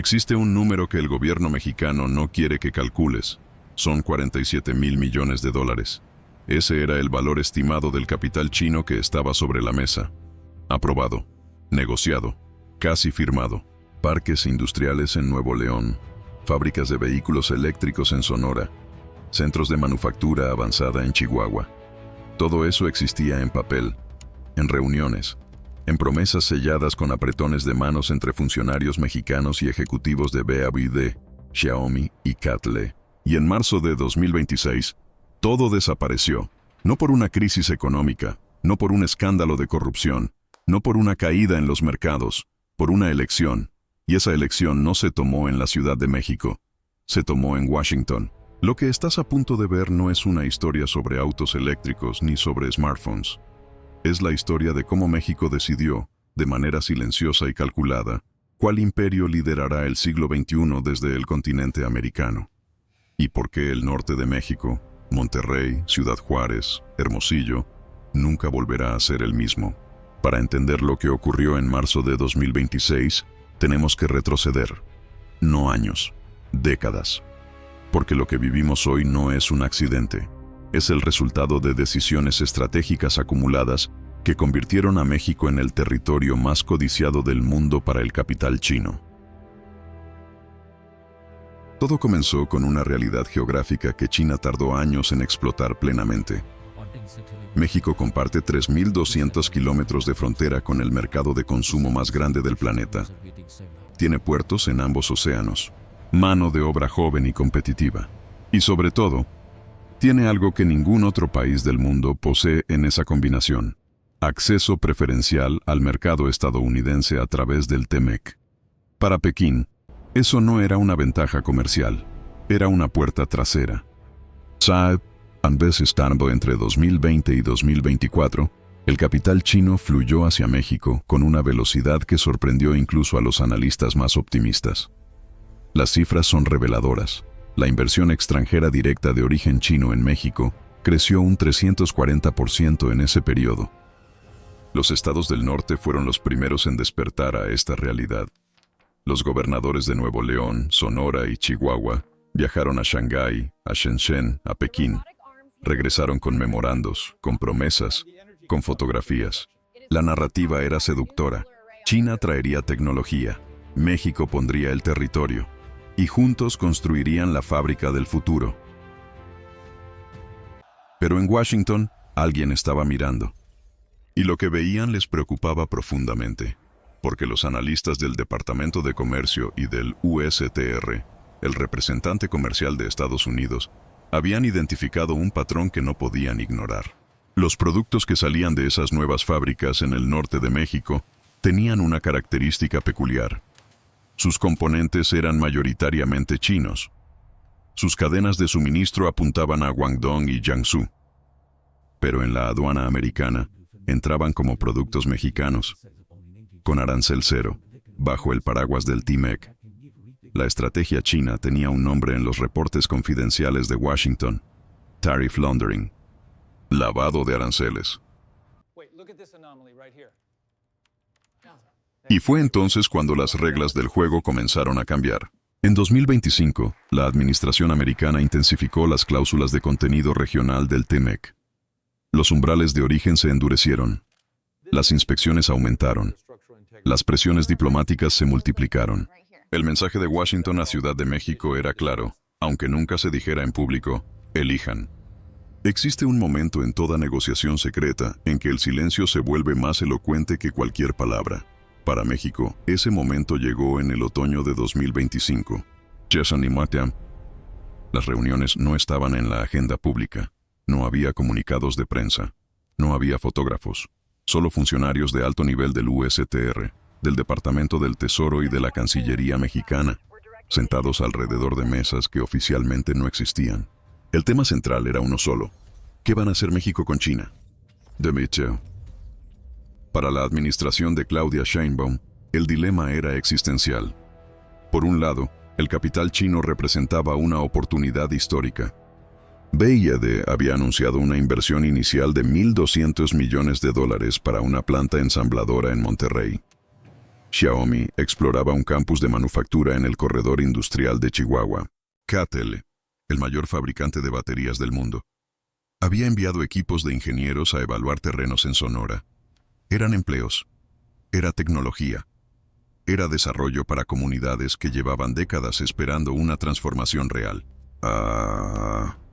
Existe un número que el gobierno mexicano no quiere que calcules. Son 47,000 millones de dólares. Ese era el valor estimado del capital chino que estaba sobre la mesa. Aprobado, negociado, casi firmado. Parques industriales en Nuevo León, fábricas de vehículos eléctricos en Sonora, centros de manufactura avanzada en Chihuahua. Todo eso existía en papel, en reuniones, en promesas selladas con apretones de manos entre funcionarios mexicanos y ejecutivos de BYD, Xiaomi y CATL. Y en marzo de 2026, todo desapareció, no por una crisis económica, no por un escándalo de corrupción, no por una caída en los mercados, por una elección. Y esa elección no se tomó en la Ciudad de México, se tomó en Washington. Lo que estás a punto de ver no es una historia sobre autos eléctricos ni sobre smartphones. Es la historia de cómo México decidió, de manera silenciosa y calculada, cuál imperio liderará el siglo XXI desde el continente americano. Y por qué el norte de México, Monterrey, Ciudad Juárez, Hermosillo, nunca volverá a ser el mismo. Para entender lo que ocurrió en marzo de 2026, tenemos que retroceder, no años, décadas. Porque lo que vivimos hoy no es un accidente, es el resultado de decisiones estratégicas acumuladas que convirtieron a México en el territorio más codiciado del mundo para el capital chino. Todo comenzó con una realidad geográfica que China tardó años en explotar plenamente. México comparte 3.200 kilómetros de frontera con el mercado de consumo más grande del planeta. Tiene puertos en ambos océanos, mano de obra joven y competitiva. Y sobre todo, tiene algo que ningún otro país del mundo posee en esa combinación: acceso preferencial al mercado estadounidense a través del TEMEC. Para Pekín, eso no era una ventaja comercial, era una puerta trasera. Saab, estando entre 2020 y 2024, el capital chino fluyó hacia México con una velocidad que sorprendió incluso a los analistas más optimistas. Las cifras son reveladoras. La inversión extranjera directa de origen chino en México creció un 340% en ese periodo. Los estados del norte fueron los primeros en despertar a esta realidad. Los gobernadores de Nuevo León, Sonora y Chihuahua viajaron a Shanghái, a Shenzhen, a Pekín. Regresaron con memorandos, con promesas, con fotografías. La narrativa era seductora. China traería tecnología, México pondría el territorio, y juntos construirían la fábrica del futuro. Pero en Washington, alguien estaba mirando. Y lo que veían les preocupaba profundamente, porque los analistas del Departamento de Comercio y del USTR, el representante comercial de Estados Unidos, habían identificado un patrón que no podían ignorar. Los productos que salían de esas nuevas fábricas en el norte de México tenían una característica peculiar. Sus componentes eran mayoritariamente chinos. Sus cadenas de suministro apuntaban a Guangdong y Jiangsu. Pero en la aduana americana entraban como productos mexicanos, con arancel cero, bajo el paraguas del TEMEC. La estrategia china tenía un nombre en los reportes confidenciales de Washington: Tariff Laundering, lavado de aranceles. Y fue entonces cuando las reglas del juego comenzaron a cambiar. En 2025, la administración americana intensificó las cláusulas de contenido regional del TEMEC. Los umbrales de origen se endurecieron. Las inspecciones aumentaron. Las presiones diplomáticas se multiplicaron. El mensaje de Washington a Ciudad de México era claro, aunque nunca se dijera en público: elijan. Existe un momento en toda negociación secreta en que el silencio se vuelve más elocuente que cualquier palabra. Para México, ese momento llegó en el otoño de 2025. Jason y Matiam. Las reuniones no estaban en la agenda pública. No había comunicados de prensa. No había fotógrafos. Solo funcionarios de alto nivel del USTR, del Departamento del Tesoro y de la Cancillería mexicana, sentados alrededor de mesas que oficialmente no existían. El tema central era uno solo: ¿qué van a hacer México con China? Para la administración de Claudia Sheinbaum, el dilema era existencial. Por un lado, el capital chino representaba una oportunidad histórica. BYD había anunciado una inversión inicial de $1.200 millones para una planta ensambladora en Monterrey. Xiaomi exploraba un campus de manufactura en el corredor industrial de Chihuahua. CATL, el mayor fabricante de baterías del mundo, había enviado equipos de ingenieros a evaluar terrenos en Sonora. Eran empleos, era tecnología, era desarrollo para comunidades que llevaban décadas esperando una transformación real.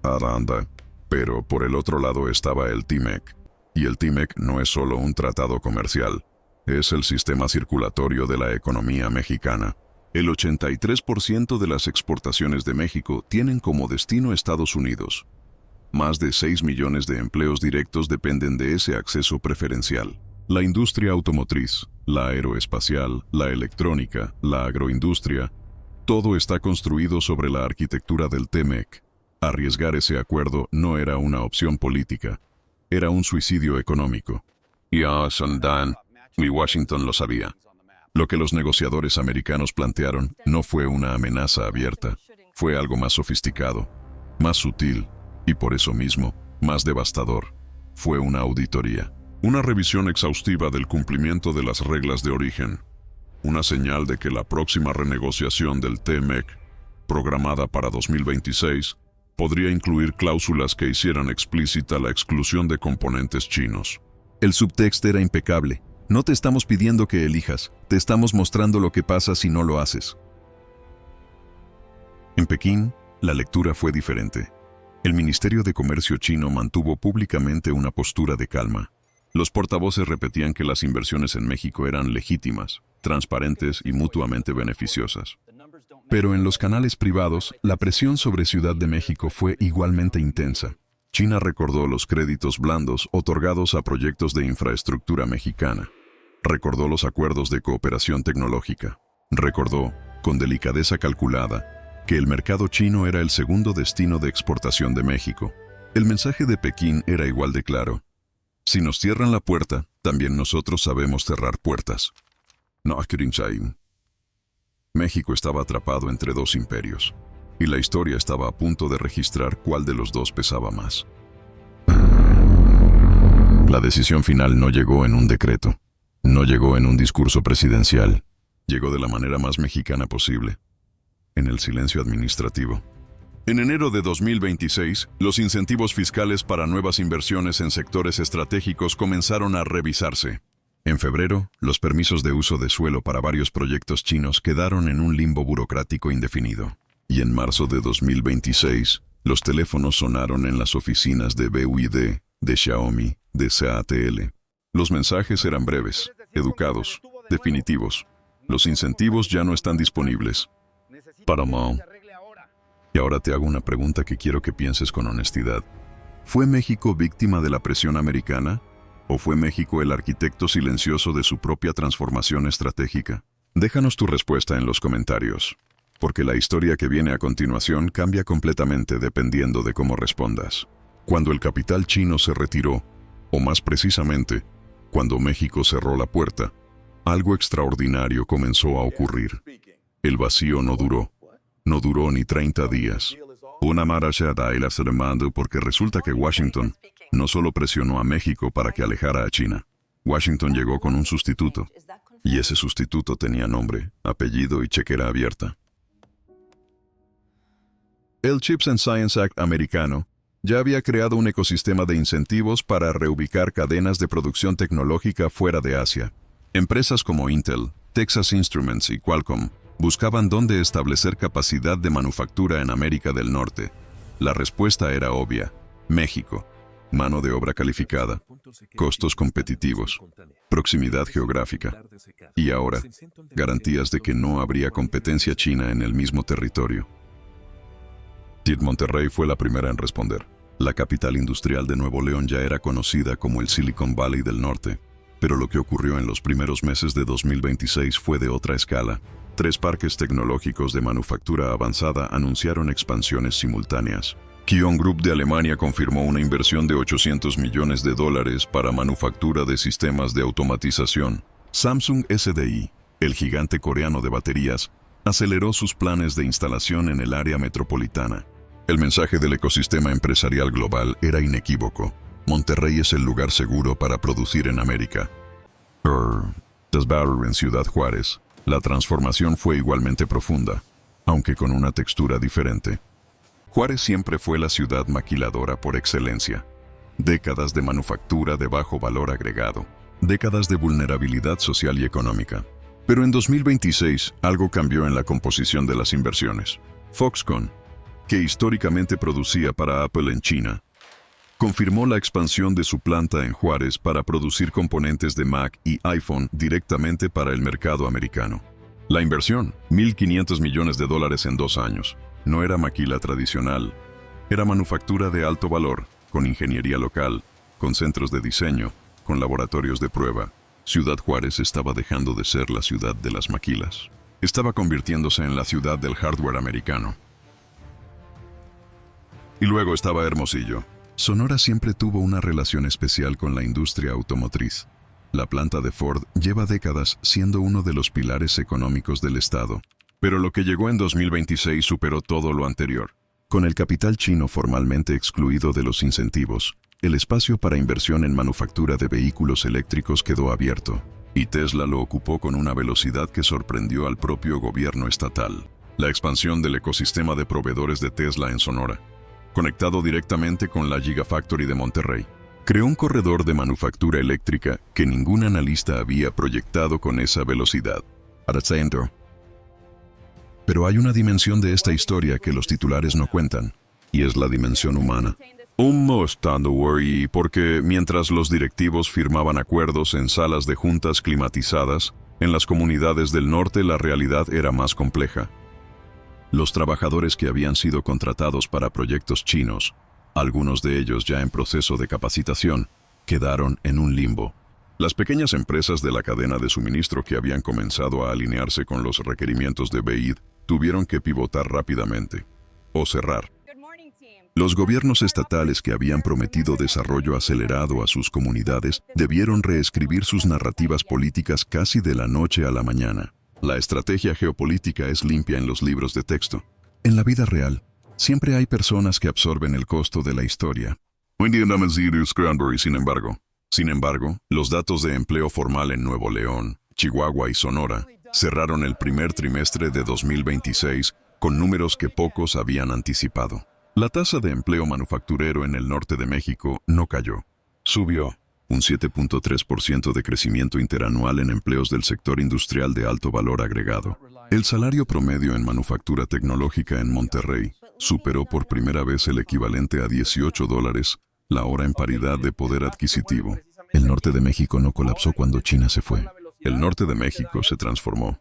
Aranda. Pero por el otro lado estaba el TMEC. Y el TMEC no es solo un tratado comercial, es el sistema circulatorio de la economía mexicana. El 83% de las exportaciones de México tienen como destino Estados Unidos. Más de 6 millones de empleos directos dependen de ese acceso preferencial. La industria automotriz, la aeroespacial, la electrónica, la agroindustria, todo está construido sobre la arquitectura del TMEC. Arriesgar ese acuerdo no era una opción política, era un suicidio económico. Y Washington lo sabía. Lo que los negociadores americanos plantearon no fue una amenaza abierta, fue algo más sofisticado, más sutil y por eso mismo, más devastador. Fue una auditoría, una revisión exhaustiva del cumplimiento de las reglas de origen, una señal de que la próxima renegociación del TMEC, programada para 2026, podría incluir cláusulas que hicieran explícita la exclusión de componentes chinos. El subtexto era impecable. No te estamos pidiendo que elijas, te estamos mostrando lo que pasa si no lo haces. En Pekín, la lectura fue diferente. El Ministerio de Comercio chino mantuvo públicamente una postura de calma. Los portavoces repetían que las inversiones en México eran legítimas, transparentes y mutuamente beneficiosas. Pero en los canales privados, la presión sobre Ciudad de México fue igualmente intensa. China recordó los créditos blandos otorgados a proyectos de infraestructura mexicana. Recordó los acuerdos de cooperación tecnológica. Recordó, con delicadeza calculada, que el mercado chino era el segundo destino de exportación de México. El mensaje de Pekín era igual de claro. Si nos cierran la puerta, también nosotros sabemos cerrar puertas. No, México estaba atrapado entre dos imperios, y la historia estaba a punto de registrar cuál de los dos pesaba más. La decisión final no llegó en un decreto, no llegó en un discurso presidencial, llegó de la manera más mexicana posible, en el silencio administrativo. En enero de 2026, los incentivos fiscales para nuevas inversiones en sectores estratégicos comenzaron a revisarse. En febrero, los permisos de uso de suelo para varios proyectos chinos quedaron en un limbo burocrático indefinido. Y en marzo de 2026, los teléfonos sonaron en las oficinas de BYD, de Xiaomi, de CATL. Los mensajes eran breves, educados, definitivos. Los incentivos ya no están disponibles. Paramount. Y ahora te hago una pregunta que quiero que pienses con honestidad. ¿Fue México víctima de la presión americana? ¿O fue México el arquitecto silencioso de su propia transformación estratégica? Déjanos tu respuesta en los comentarios, porque la historia que viene a continuación cambia completamente dependiendo de cómo respondas. Cuando el capital chino se retiró, o más precisamente, cuando México cerró la puerta, algo extraordinario comenzó a ocurrir. El vacío no duró ni 30 días. Una marachada y la mando porque resulta que Washington no solo presionó a México para que alejara a China. Washington llegó con un sustituto, y ese sustituto tenía nombre, apellido y chequera abierta. El Chips and Science Act americano ya había creado un ecosistema de incentivos para reubicar cadenas de producción tecnológica fuera de Asia. Empresas como Intel, Texas Instruments y Qualcomm buscaban dónde establecer capacidad de manufactura en América del Norte. La respuesta era obvia: México. Mano de obra calificada, costos competitivos, proximidad geográfica y ahora, garantías de que no habría competencia china en el mismo territorio. Monterrey fue la primera en responder. La capital industrial de Nuevo León ya era conocida como el Silicon Valley del Norte, pero lo que ocurrió en los primeros meses de 2026 fue de otra escala. 3 parques tecnológicos de manufactura avanzada anunciaron expansiones simultáneas. Kion Group de Alemania confirmó una inversión de $800 millones para manufactura de sistemas de automatización. Samsung SDI, el gigante coreano de baterías, aceleró sus planes de instalación en el área metropolitana. El mensaje del ecosistema empresarial global era inequívoco. Monterrey es el lugar seguro para producir en América. Barrio en Ciudad Juárez, la transformación fue igualmente profunda, aunque con una textura diferente. Juárez siempre fue la ciudad maquiladora por excelencia. Décadas de manufactura de bajo valor agregado, décadas de vulnerabilidad social y económica. Pero en 2026 algo cambió en la composición de las inversiones. Foxconn, que históricamente producía para Apple en China, confirmó la expansión de su planta en Juárez para producir componentes de Mac y iPhone directamente para el mercado americano. La inversión, $1.500 millones en 2 años, no era maquila tradicional, era manufactura de alto valor, con ingeniería local, con centros de diseño, con laboratorios de prueba. Ciudad Juárez estaba dejando de ser la ciudad de las maquilas. Estaba convirtiéndose en la ciudad del hardware americano. Y luego estaba Hermosillo. Sonora siempre tuvo una relación especial con la industria automotriz. La planta de Ford lleva décadas siendo uno de los pilares económicos del estado. Pero lo que llegó en 2026 superó todo lo anterior. Con el capital chino formalmente excluido de los incentivos, el espacio para inversión en manufactura de vehículos eléctricos quedó abierto, y Tesla lo ocupó con una velocidad que sorprendió al propio gobierno estatal. La expansión del ecosistema de proveedores de Tesla en Sonora, conectado directamente con la Gigafactory de Monterrey, creó un corredor de manufactura eléctrica que ningún analista había proyectado con esa velocidad. Pero hay una dimensión de esta historia que los titulares no cuentan, y es la dimensión humana. Don't worry, porque mientras los directivos firmaban acuerdos en salas de juntas climatizadas, en las comunidades del norte la realidad era más compleja. Los trabajadores que habían sido contratados para proyectos chinos, algunos de ellos ya en proceso de capacitación, quedaron en un limbo. Las pequeñas empresas de la cadena de suministro que habían comenzado a alinearse con los requerimientos de BID tuvieron que pivotar rápidamente o cerrar. Los gobiernos estatales que habían prometido desarrollo acelerado a sus comunidades debieron reescribir sus narrativas políticas casi de la noche a la mañana. La estrategia geopolítica es limpia en los libros de texto. En la vida real, siempre hay personas que absorben el costo de la historia. Sin embargo, los datos de empleo formal en Nuevo León, Chihuahua y Sonora cerraron el primer trimestre de 2026 con números que pocos habían anticipado. La tasa de empleo manufacturero en el norte de México no cayó. Subió un 7.3% de crecimiento interanual en empleos del sector industrial de alto valor agregado. El salario promedio en manufactura tecnológica en Monterrey superó por primera vez el equivalente a $18 la hora en paridad de poder adquisitivo. El norte de México no colapsó cuando China se fue. El norte de México se transformó.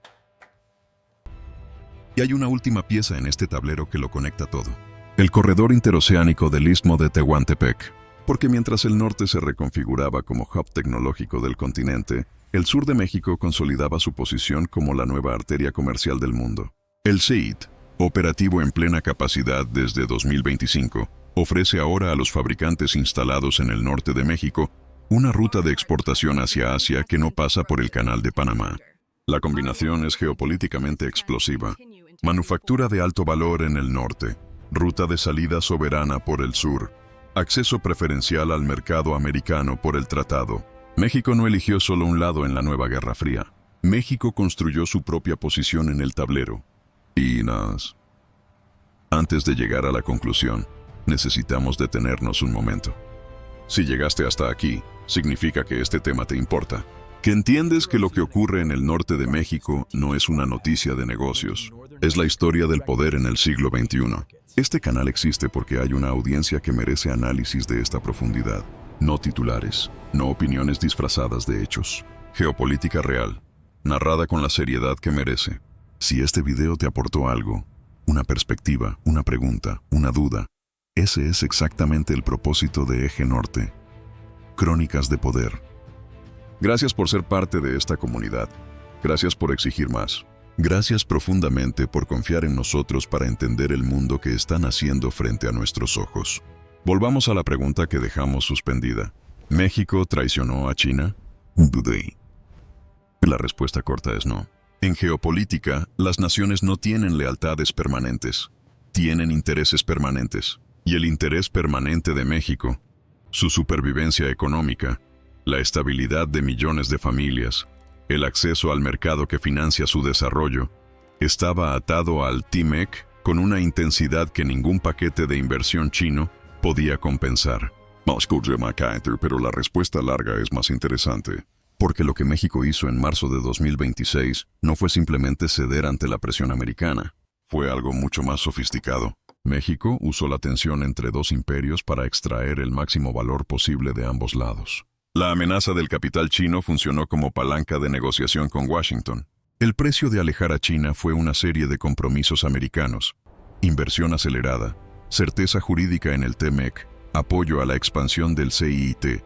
Y hay una última pieza en este tablero que lo conecta todo. El corredor interoceánico del Istmo de Tehuantepec. Porque mientras el norte se reconfiguraba como hub tecnológico del continente, el sur de México consolidaba su posición como la nueva arteria comercial del mundo. El CEIT, operativo en plena capacidad desde 2025, ofrece ahora a los fabricantes instalados en el norte de México una ruta de exportación hacia Asia que no pasa por el Canal de Panamá. La combinación es geopolíticamente explosiva. Manufactura de alto valor en el norte, ruta de salida soberana por el sur, acceso preferencial al mercado americano por el tratado. México no eligió solo un lado en la nueva Guerra Fría. México construyó su propia posición en el tablero. Antes de llegar a la conclusión, necesitamos detenernos un momento. Si llegaste hasta aquí, significa que este tema te importa, que entiendes que lo que ocurre en el norte de México no es una noticia de negocios, es la historia del poder en el siglo XXI. Este canal existe porque hay una audiencia que merece análisis de esta profundidad, no titulares, no opiniones disfrazadas de hechos. Geopolítica real, narrada con la seriedad que merece. Si este video te aportó algo, una perspectiva, una pregunta, una duda, ese es exactamente el propósito de Eje Norte. Crónicas de Poder. Gracias por ser parte de esta comunidad. Gracias por exigir más. Gracias profundamente por confiar en nosotros para entender el mundo que está naciendo frente a nuestros ojos. Volvamos a la pregunta que dejamos suspendida. ¿México traicionó a China? La respuesta corta es no. En geopolítica, las naciones no tienen lealtades permanentes, tienen intereses permanentes. Y el interés permanente de México, su supervivencia económica, la estabilidad de millones de familias, el acceso al mercado que financia su desarrollo, estaba atado al TMEC con una intensidad que ningún paquete de inversión chino podía compensar. Escuche, MacArthur, pero la respuesta larga es más interesante. Porque lo que México hizo en marzo de 2026 no fue simplemente ceder ante la presión americana. Fue algo mucho más sofisticado. México usó la tensión entre dos imperios para extraer el máximo valor posible de ambos lados. La amenaza del capital chino funcionó como palanca de negociación con Washington. El precio de alejar a China fue una serie de compromisos americanos: inversión acelerada, certeza jurídica en el TMEC, apoyo a la expansión del CIT,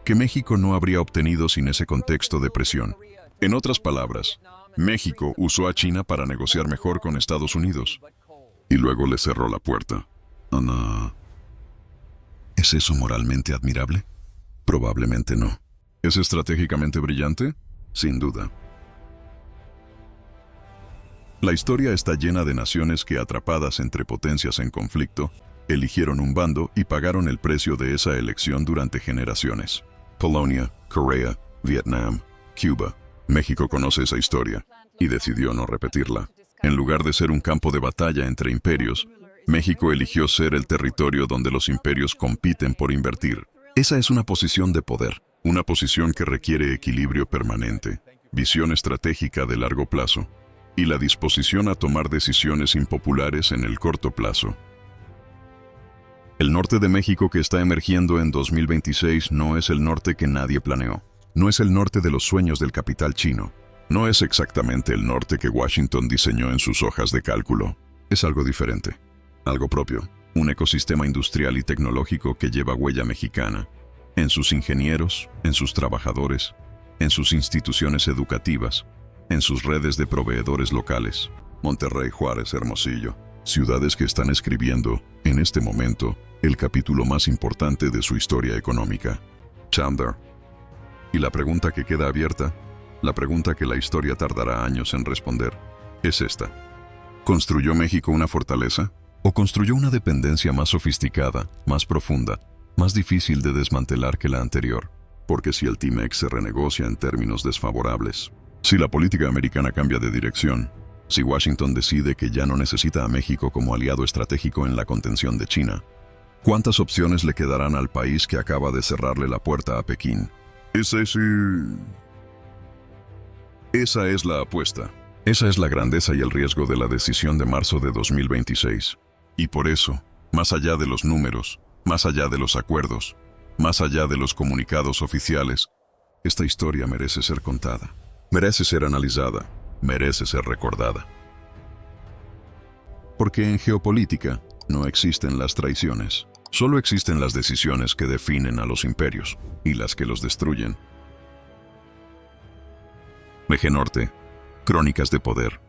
que México no habría obtenido sin ese contexto de presión. En otras palabras, México usó a China para negociar mejor con Estados Unidos y luego le cerró la puerta. Ana, ¿es eso moralmente admirable? Probablemente no. ¿Es estratégicamente brillante? Sin duda. La historia está llena de naciones que, atrapadas entre potencias en conflicto, eligieron un bando y pagaron el precio de esa elección durante generaciones. Polonia, Corea, Vietnam, Cuba. México conoce esa historia y decidió no repetirla. En lugar de ser un campo de batalla entre imperios, México eligió ser el territorio donde los imperios compiten por invertir. Esa es una posición de poder, una posición que requiere equilibrio permanente, visión estratégica de largo plazo y la disposición a tomar decisiones impopulares en el corto plazo. El norte de México que está emergiendo en 2026 no es el norte que nadie planeó. No es el norte de los sueños del capital chino. No es exactamente el norte que Washington diseñó en sus hojas de cálculo. Es algo diferente, algo propio, un ecosistema industrial y tecnológico que lleva huella mexicana, en sus ingenieros, en sus trabajadores, en sus instituciones educativas, en sus redes de proveedores locales. Monterrey, Juárez, Hermosillo, ciudades que están escribiendo, en este momento, el capítulo más importante de su historia económica. Chandler. Y la pregunta que queda abierta, la pregunta que la historia tardará años en responder, es esta. ¿Construyó México una fortaleza? ¿O construyó una dependencia más sofisticada, más profunda, más difícil de desmantelar que la anterior? Porque si el TMEC se renegocia en términos desfavorables, si la política americana cambia de dirección, si Washington decide que ya no necesita a México como aliado estratégico en la contención de China, ¿cuántas opciones le quedarán al país que acaba de cerrarle la puerta a Pekín? Esa es la apuesta. Esa es la grandeza y el riesgo de la decisión de marzo de 2026. Y por eso, más allá de los números, más allá de los acuerdos, más allá de los comunicados oficiales, esta historia merece ser contada, merece ser analizada, merece ser recordada. Porque en geopolítica no existen las traiciones, solo existen las decisiones que definen a los imperios y las que los destruyen. Eje Norte, Crónicas de Poder.